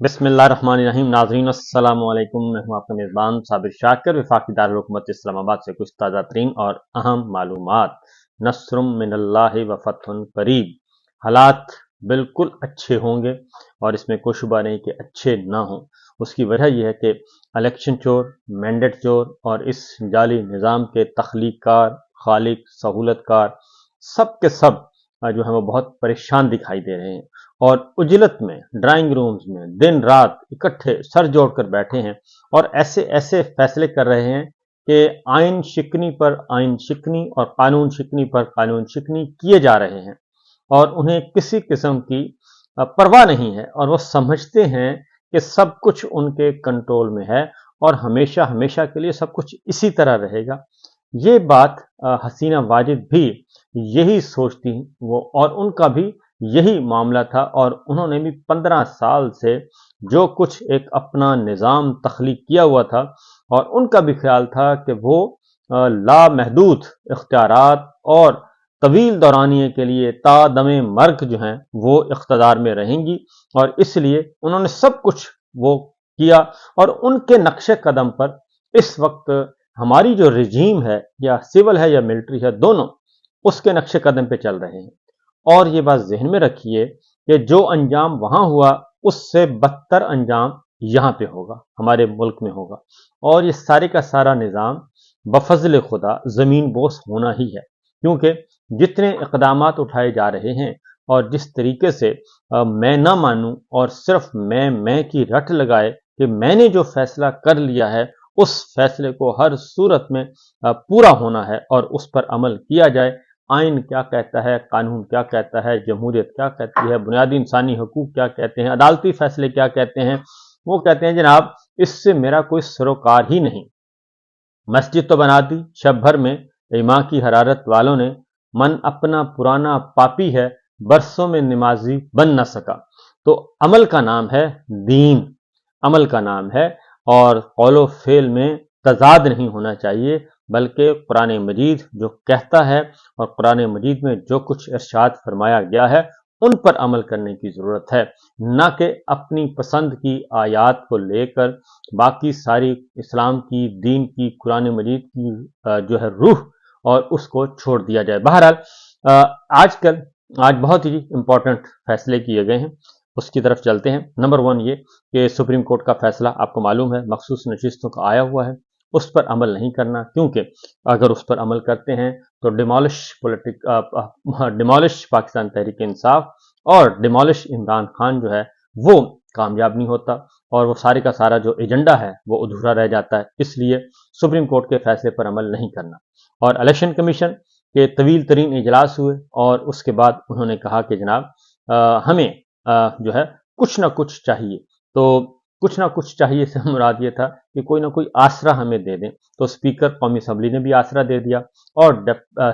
बिस्मिल्लाहिर्रहमानिर्रहीम। नाज़रीन अस्सलाम वालेकुम। मैं हूं आपका मेज़बान साबिर शाकिर। वफाकी दारुल हुकूमत इस्लामाबाद से कुछ ताज़ा तरीन और अहम मालूमात। नस्रुम मिनल्लाहि व फतहुन करीब। हालात बिल्कुल अच्छे होंगे और इसमें कोई शुबा नहीं कि अच्छे ना हों। उसकी वजह यह है कि इलेक्शन चोर, मैंडेट चोर और इस जाली निज़ाम के तख्लीक़कार, खालिक, सहूलतकार सब के सब जो है वो बहुत परेशान दिखाई दे रहे हैं और उजलत में ड्राइंग रूम्स में दिन रात इकट्ठे सर जोड़कर बैठे हैं और ऐसे ऐसे फैसले कर रहे हैं कि आइन शिकनी पर आइन शिकनी और कानून शिकनी पर कानून शिकनी किए जा रहे हैं और उन्हें किसी किस्म की परवाह नहीं है और वो समझते हैं कि सब कुछ उनके कंट्रोल में है और हमेशा हमेशा के लिए सब कुछ इसी तरह रहेगा। ये बात हसीना वाजिद भी यही सोचती वो और उनका भी यही मामला था और उन्होंने भी 15 साल से जो कुछ एक अपना निज़ाम तख्लीक किया हुआ था और उनका भी ख्याल था कि वो लामहदूद इख्तियारात और तवील दौरानिए के लिए ता दमे मर्ग जो हैं वो इख्तदार में रहेंगी और इसलिए उन्होंने सब कुछ वो किया और उनके नक्शे कदम पर इस वक्त हमारी जो रजीम है या सिविल है या मिलिट्री है, दोनों उसके नक्शे कदम पे चल रहे हैं। और ये बात जहन में रखिए कि जो अंजाम वहां हुआ उससे बदतर अंजाम यहाँ पे होगा, हमारे मुल्क में होगा। और ये सारे का सारा निज़ाम बफजल खुदा ज़मीन बोस होना ही है, क्योंकि जितने इकदामात उठाए जा रहे हैं और जिस तरीके से मैं ना मानूं और सिर्फ मैं की रट लगाए कि मैंने जो फैसला कर लिया है उस फैसले को हर सूरत में पूरा होना है और उस पर अमल किया जाए। आइन क्या कहता है, कानून क्या कहता है, जमहूरियत क्या कहती है, बुनियादी इंसानी हकूक क्या कहते हैं, अदालती फैसले क्या कहते हैं। वो कहते हैं जनाब इससे मेरा कोई सरोकार ही नहीं। मस्जिद तो बना दी शब भर में ईमा की हरारत वालों ने, मन अपना पुराना पापी है बरसों में नमाजी बन न सका। तो अमल का नाम है दीन, अमल का नाम है और कौलो फेल में तजाद नहीं होना चाहिए, बल्कि कुरान मजीद जो कहता है और कुरान मजीद में जो कुछ इरशाद फरमाया गया है उन पर अमल करने की ज़रूरत है, न कि अपनी पसंद की आयात को लेकर बाकी सारी इस्लाम की, दीन की, कुरान मजीद की जो है रूह और उसको छोड़ दिया जाए। बहरहाल आजकल आज बहुत ही इंपॉर्टेंट फैसले किए गए हैं, उसकी तरफ चलते हैं। नंबर 1 ये कि सुप्रीम कोर्ट का फैसला आपको मालूम है मखसूस नशिस्तों का आया हुआ है, उस पर अमल नहीं करना, क्योंकि अगर उस पर अमल करते हैं तो डिमोलिश पाकिस्तान तहरीक इंसाफ और डिमोलिश इमरान खान जो है वो कामयाब नहीं होता और वो सारे का सारा जो एजेंडा है वो अधूरा रह जाता है। इसलिए सुप्रीम कोर्ट के फैसले पर अमल नहीं करना। और इलेक्शन कमीशन के तवील तरीन इजलास हुए और उसके बाद उन्होंने कहा कि जनाब हमें जो है कुछ ना कुछ चाहिए। तो कुछ ना कुछ चाहिए से मुराद ये था कि कोई ना कोई आसरा हमें दे दें। तो स्पीकर कौमी असम्बली ने भी आसरा दे दिया और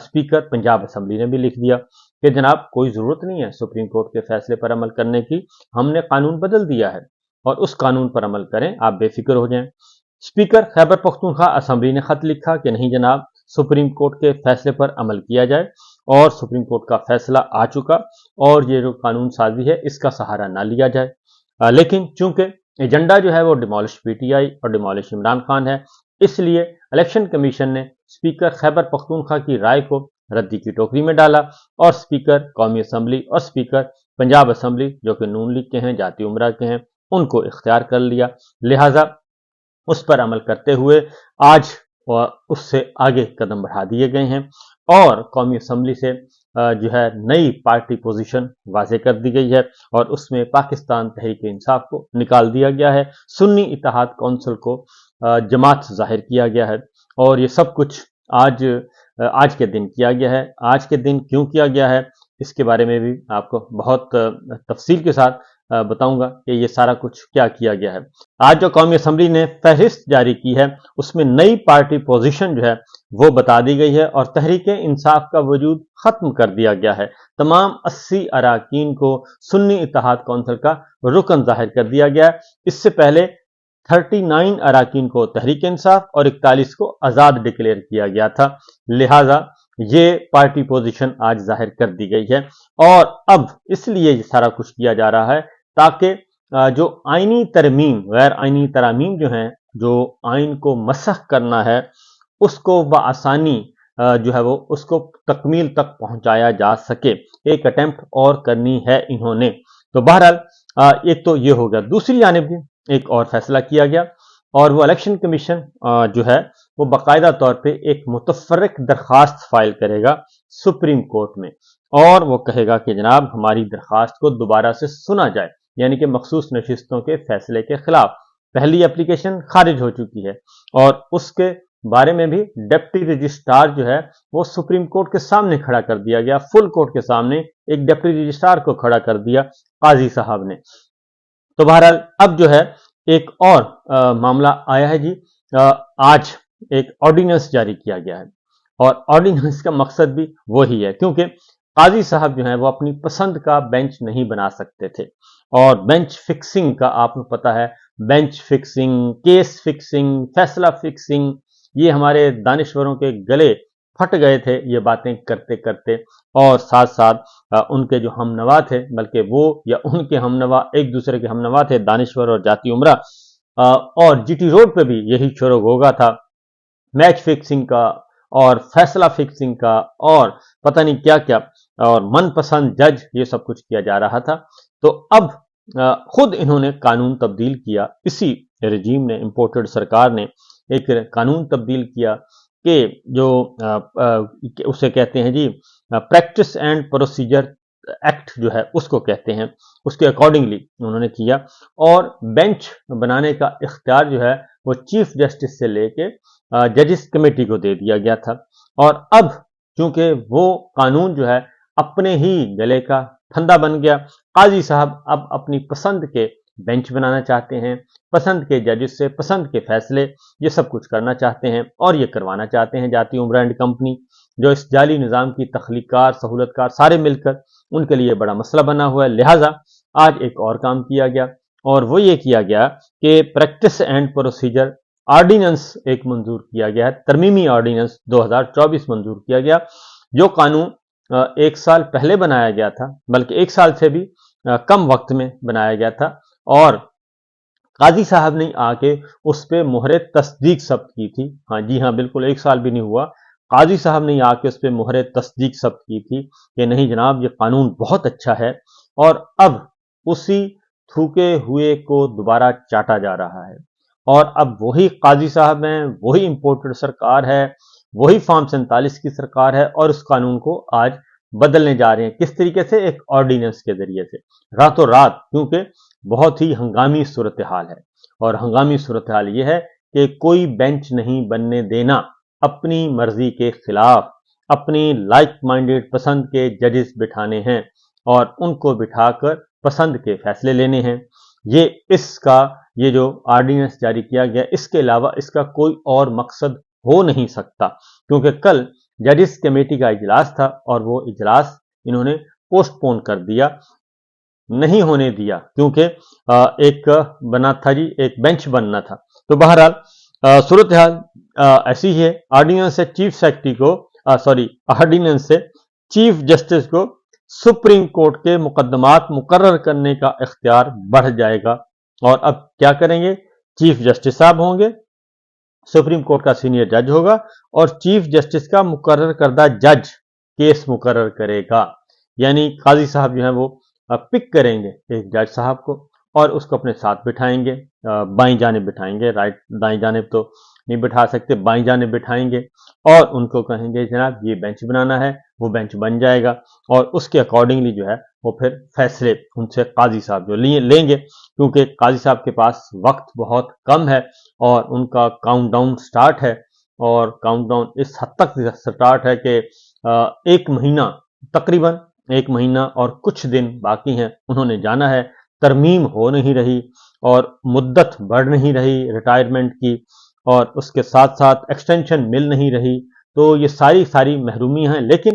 स्पीकर पंजाब असम्बली ने भी लिख दिया कि जनाब कोई ज़रूरत नहीं है सुप्रीम कोर्ट के फैसले पर अमल करने की, हमने कानून बदल दिया है और उस कानून पर अमल करें, आप बेफिक्र हो जाएं। स्पीकर खैबर पख्तूनख्वा असम्बली ने खत लिखा कि नहीं जनाब सुप्रीम कोर्ट के फैसले पर अमल किया जाए और सुप्रीम कोर्ट का फैसला आ चुका और ये जो कानून साजी है इसका सहारा ना लिया जाए। लेकिन चूंकि एजेंडा जो है वो डिमोलिश पीटीआई और डिमोलिश इमरान खान है, इसलिए इलेक्शन कमीशन ने स्पीकर खैबर पख्तूनख्वा की राय को रद्दी की टोकरी में डाला और स्पीकर कौमी असम्बली और स्पीकर पंजाब असम्बली जो कि नून लीग के हैं, जाती उमरा के हैं, उनको इख्तियार कर लिया। लिहाजा उस पर अमल करते हुए आज उससे आगे कदम बढ़ा दिए गए हैं और कौमी असम्बली से जो है नई पार्टी पोजीशन वाजे कर दी गई है और उसमें पाकिस्तान तहरीक इंसाफ को निकाल दिया गया है, सुन्नी इत्तेहाद कौंसिल को जमात जाहिर किया गया है और ये सब कुछ आज के दिन किया गया है। आज के दिन क्यों किया गया है इसके बारे में भी आपको बहुत तफसील के साथ बताऊंगा कि ये सारा कुछ क्या किया गया है। आज जो कौमी असम्बली ने फहरिस्त जारी की है उसमें नई पार्टी पोजीशन जो है वो बता दी गई है और तहरीक इंसाफ का वजूद खत्म कर दिया गया है। तमाम 80 अराकीन को सुन्नी इत्तेहाद कौंसिल का रुकन जाहिर कर दिया गया है। इससे पहले 39 अराकीन को तहरीक इंसाफ और 41 को आज़ाद डिक्लेयर किया गया था। लिहाजा ये पार्टी पोजीशन आज जाहिर कर दी गई है और अब इसलिए सारा कुछ किया जा रहा है ताकि जो आइनी तरमीम, गैर आइनी तरामीम जो हैं, जो आइन को मसख करना है, उसको बआसानी जो है वो उसको तकमील तक पहुंचाया जा सके, एक अटेम्प्ट और करनी है इन्होंने। तो बहरहाल एक तो ये हो गया। दूसरी जानिब भी एक और फैसला किया गया, और वो इलेक्शन कमीशन जो है वो बाकायदा तौर पे एक मुतफर्रिक दरखास्त फाइल करेगा सुप्रीम कोर्ट में, और वो कहेगा कि जनाब हमारी दरखास्त को दोबारा से सुना जाए, यानी कि मखसूस नशिस्तों के फैसले के खिलाफ पहली एप्लीकेशन खारिज हो चुकी है, और उसके बारे में भी डिप्टी रजिस्ट्रार जो है वो सुप्रीम कोर्ट के सामने खड़ा कर दिया गया, फुल कोर्ट के सामने एक डिप्टी रजिस्ट्रार को खड़ा कर दिया काजी साहब ने। तो बहरहाल अब जो है एक और मामला आया है जी। आज एक ऑर्डिनेंस जारी किया गया है, और ऑर्डिनेंस का मकसद भी वही है, क्योंकि काजी साहब जो है वो अपनी पसंद का बेंच नहीं बना सकते थे, और बेंच फिक्सिंग का आपको पता है, बेंच फिक्सिंग, केस फिक्सिंग, फैसला फिक्सिंग, ये हमारे दानिश्वरों के गले फट गए थे ये बातें करते करते, और साथ साथ उनके जो हमनवा थे, बल्कि वो या उनके हमनवा एक दूसरे के हमनवा थे, दानिश्वर और जाती उमरा, और जीटी रोड पे भी यही शोर होगा था, मैच फिक्सिंग का और फैसला फिक्सिंग का और पता नहीं क्या क्या, और मनपसंद जज, ये सब कुछ किया जा रहा था। तो अब खुद इन्होंने कानून तब्दील किया, इसी रजीम ने, इंपोर्टेड सरकार ने एक कानून तब्दील किया कि जो उसे कहते हैं जी प्रैक्टिस एंड प्रोसीजर एक्ट जो है उसको कहते हैं, उसके अकॉर्डिंगली उन्होंने किया, और बेंच बनाने का इख्तियार जो है वो चीफ जस्टिस से लेके जजिस कमेटी को दे दिया गया था। और अब चूंकि वो कानून जो है अपने ही गले का फंदा बन गया, काजी साहब अब अपनी पसंद के बेंच बनाना चाहते हैं, पसंद के जजेस से पसंद के फैसले, ये सब कुछ करना चाहते हैं, और ये करवाना चाहते हैं जाती उमरा एंड कंपनी, जो इस जाली निज़ाम की तख्लीकार, सहूलतकार सारे मिलकर, उनके लिए बड़ा मसला बना हुआ है। लिहाजा आज एक और काम किया गया, और वो ये किया गया कि प्रैक्टिस एंड प्रोसीजर ऑर्डिनेंस एक मंजूर किया गया है, तरमीमी ऑर्डिनेंस 2024 मंजूर किया गया, जो कानून एक साल पहले बनाया गया था, बल्कि एक साल से भी कम वक्त में बनाया गया था, और काजी साहब ने आके उस पर मोहरे तस्दीक सब्त की थी। हाँ जी हाँ, बिल्कुल एक साल भी नहीं हुआ, काजी साहब ने आके उस पर मोहरे तस्दीक सब्त की थी कि नहीं जनाब ये कानून बहुत अच्छा है, और अब उसी थूके हुए को दोबारा चाटा जा रहा है, और अब वही काजी साहब हैं, वही इंपोर्टेड सरकार है, वही फॉर्म 47 की सरकार है, और उस कानून को आज बदलने जा रहे हैं। किस तरीके से? एक ऑर्डिनेंस के जरिए से, रातों रात, क्योंकि बहुत ही हंगामी सूरत हाल है, और हंगामी सूरत हाल यह है कि कोई बेंच नहीं बनने देना, अपनी मर्जी के खिलाफ अपनी लाइक माइंडेड पसंद के जजेस बिठाने हैं, और उनको बिठाकर पसंद के फैसले लेने हैं। ये जो ऑर्डिनेंस जारी किया गया, इसके अलावा इसका कोई और मकसद हो नहीं सकता, क्योंकि कल जजिस कमेटी का इजलास था, और वो इजलास इन्होंने पोस्टपोन कर दिया, नहीं होने दिया, क्योंकि एक बना था जी, एक बेंच बनना था। तो बहरहाल सूरत हाल ऐसी ही है। ऑर्डिनेंस से चीफ सेक्रेटरी को ऑर्डिनेंस से चीफ जस्टिस को सुप्रीम कोर्ट के मुकदमात मुकर्रर करने का इख्तियार बढ़ जाएगा, और अब क्या करेंगे? चीफ जस्टिस साहब होंगे, सुप्रीम कोर्ट का सीनियर जज होगा, और चीफ जस्टिस का मुकर्रर करदा जज केस मुकर्रर करेगा, यानी काजी साहब जो है वो पिक करेंगे एक जज साहब को, और उसको अपने साथ बिठाएंगे, बाईं जानिब बिठाएंगे, राइट दाईं जानिब तो नहीं बिठा सकते, बाईं जानिब बिठाएंगे, और उनको कहेंगे जनाब ये बेंच बनाना है, वो बेंच बन जाएगा, और उसके अकॉर्डिंगली जो है वो फिर फैसले उनसे काजी साहब जो लेंगे, क्योंकि काजी साहब के पास वक्त बहुत कम है, और उनका काउंटडाउन स्टार्ट है, और काउंटडाउन इस हद तक स्टार्ट है कि एक महीना, तकरीबन एक महीना और कुछ दिन बाकी हैं, उन्होंने जाना है, तरमीम हो नहीं रही, और मुद्दत बढ़ नहीं रही रिटायरमेंट की, और उसके साथ साथ एक्सटेंशन मिल नहीं रही, तो ये सारी महरूमियां हैं, लेकिन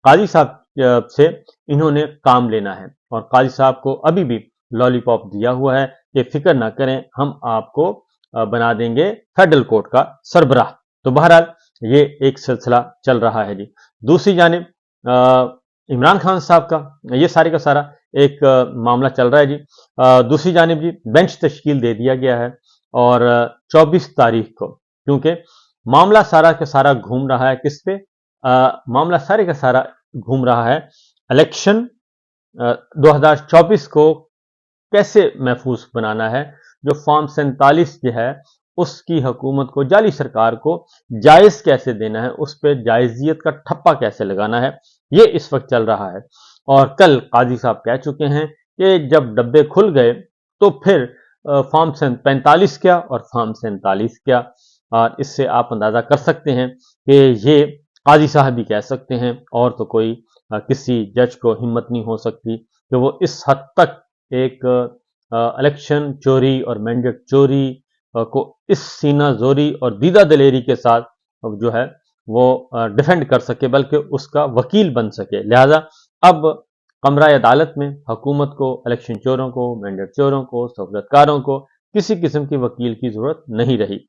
काजी साहब से इन्होंने काम लेना है, और काजी साहब को अभी भी लॉलीपॉप दिया हुआ है कि फिक्र ना करें, हम आपको बना देंगे फेडरल कोर्ट का सरबराह। तो बहरहाल ये एक सिलसिला चल रहा है जी। दूसरी जानिब इमरान खान साहब का ये सारे का सारा एक मामला चल रहा है जी। दूसरी जानिब जी बेंच तश्कील दे दिया गया है और 24 तारीख को, क्योंकि मामला सारा का सारा घूम रहा है किस पे, मामला सारे का सारा घूम रहा है इलेक्शन 2024 को कैसे महफूज बनाना है। जो फॉर्म 47 जो है उसकी हुकूमत को, जाली सरकार को जायज कैसे देना है, उस पर जायजियत का ठप्पा कैसे लगाना है, ये इस वक्त चल रहा है। और कल काजी साहब कह चुके हैं कि जब डब्बे खुल गए तो फिर फॉर्म 45 क्या और फॉर्म 47 क्या। और इससे आप अंदाजा कर सकते हैं कि ये काजी साहब भी कह सकते हैं, और तो कोई किसी जज को हिम्मत नहीं हो सकती कि वो इस हद तक एक इलेक्शन चोरी और मैंडेट चोरी को इस सीना जोरी और दीदा दलेरी के साथ जो है वो डिफेंड कर सके, बल्कि उसका वकील बन सके। लिहाजा अब कमरा अदालत में हुकूमत को इलेक्शन चोरों को, मैंडेट चोरों को, सहूलतकारों को किसी किस्म की वकील की जरूरत नहीं रही।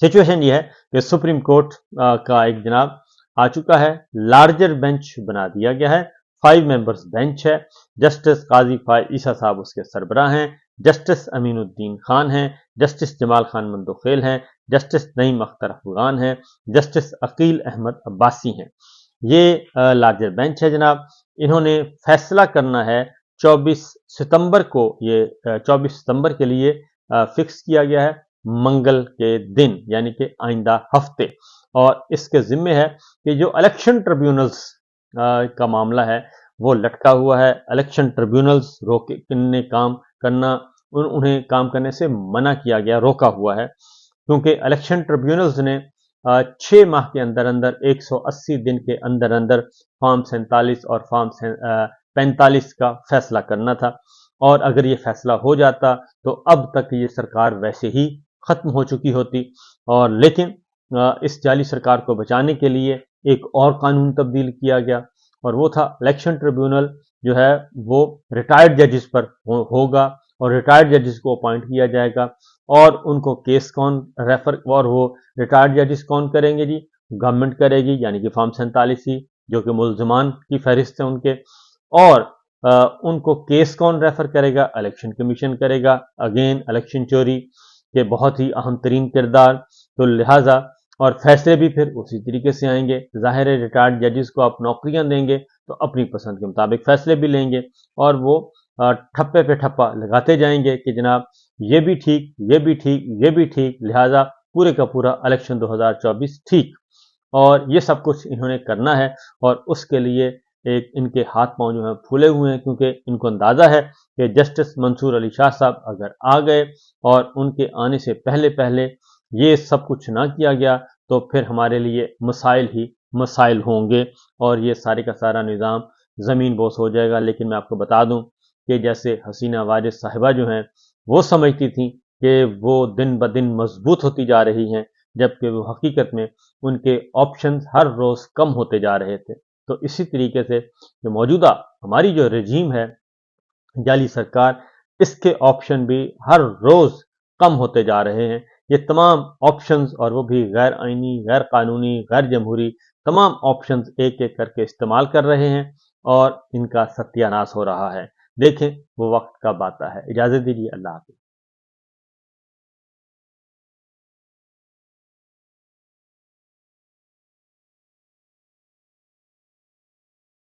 सिचुएशन ये है कि सुप्रीम कोर्ट का एक जनाब आ चुका है, लार्जर बेंच बना दिया गया है, 5 मेंबर्स बेंच है। जस्टिस काजी फाइज ईसा साहब उसके सरबराह हैं, जस्टिस अमीनुद्दीन खान हैं, जस्टिस जमाल खान मंदोखेल हैं, जस्टिस नईम अख्तर अफगान हैं, जस्टिस अकील अहमद अब्बासी हैं। ये लार्जर बेंच है जनाब। इन्होंने फैसला करना है 24 सितंबर को, ये 24 सितंबर के लिए फिक्स किया गया है, मंगल के दिन, यानी कि आइंदा हफ्ते। और इसके जिम्मे है कि जो इलेक्शन ट्रिब्यूनल्स का मामला है वो लटका हुआ है। इलेक्शन ट्रिब्यूनल्स रोके काम करना, उन्हें काम करने से मना किया गया, रोका हुआ है, क्योंकि इलेक्शन ट्रिब्यूनल्स ने 6 माह के अंदर अंदर 180 दिन के अंदर अंदर फॉर्म 47 और फॉर्म 45 का फैसला करना था। और अगर ये फैसला हो जाता तो अब तक ये सरकार वैसे ही खत्म हो चुकी होती। और लेकिन इस जाली सरकार को बचाने के लिए एक और कानून तब्दील किया गया, और वो था इलेक्शन ट्रिब्यूनल जो है वो रिटायर्ड जजेस पर होगा, और रिटायर्ड जजेस को अपॉइंट किया जाएगा, और उनको केस कौन रेफर, और वो रिटायर्ड जजेस कौन करेंगे जी, गवर्नमेंट करेगी, यानी कि फॉर्म 47 ही, जो कि मुल्जमान की फहरिस्त है उनके। और उनको केस कौन रेफर करेगा, इलेक्शन कमीशन करेगा, अगेन इलेक्शन चोरी के बहुत ही अहम तरीन किरदार। तो लिहाजा और फैसले भी फिर उसी तरीके से आएंगे। जाहिर है रिटायर्ड जजेस को आप नौकरियां देंगे तो अपनी पसंद के मुताबिक फैसले भी लेंगे, और वो ठप्पे पे ठप्पा लगाते जाएंगे कि जनाब ये भी ठीक, ये भी ठीक, ये भी ठीक, लिहाजा पूरे का पूरा इलेक्शन 2024 ठीक। और ये सब कुछ इन्होंने करना है, और उसके लिए एक इनके हाथ पांव जो है फूले हुए हैं, क्योंकि इनको अंदाजा है कि जस्टिस मंसूर अली शाह साहब अगर आ गए और उनके आने से पहले पहले ये सब कुछ ना किया गया तो फिर हमारे लिए मसाइल ही मसाइल होंगे, और ये सारे का सारा निज़ाम ज़मीन बोस हो जाएगा। लेकिन मैं आपको बता दूं कि जैसे हसीना वारिस साहिबा जो हैं वो समझती थी कि वो दिन ब दिन मजबूत होती जा रही हैं, जबकि वो हकीकत में उनके ऑप्शंस हर रोज़ कम होते जा रहे थे। तो इसी तरीके से जो मौजूदा हमारी जो रजीम है, जाली सरकार, इसके ऑप्शन भी हर रोज़ कम होते जा रहे हैं। ये तमाम ऑप्शंस, और वो भी गैर आइनी, गैर कानूनी, गैर जमहूरी, तमाम ऑप्शंस एक एक करके इस्तेमाल कर रहे हैं, और इनका सत्यानाश हो रहा है। देखें वो वक्त कब आता है। इजाज़त दीजिए, अल्लाह हाफ़िज़।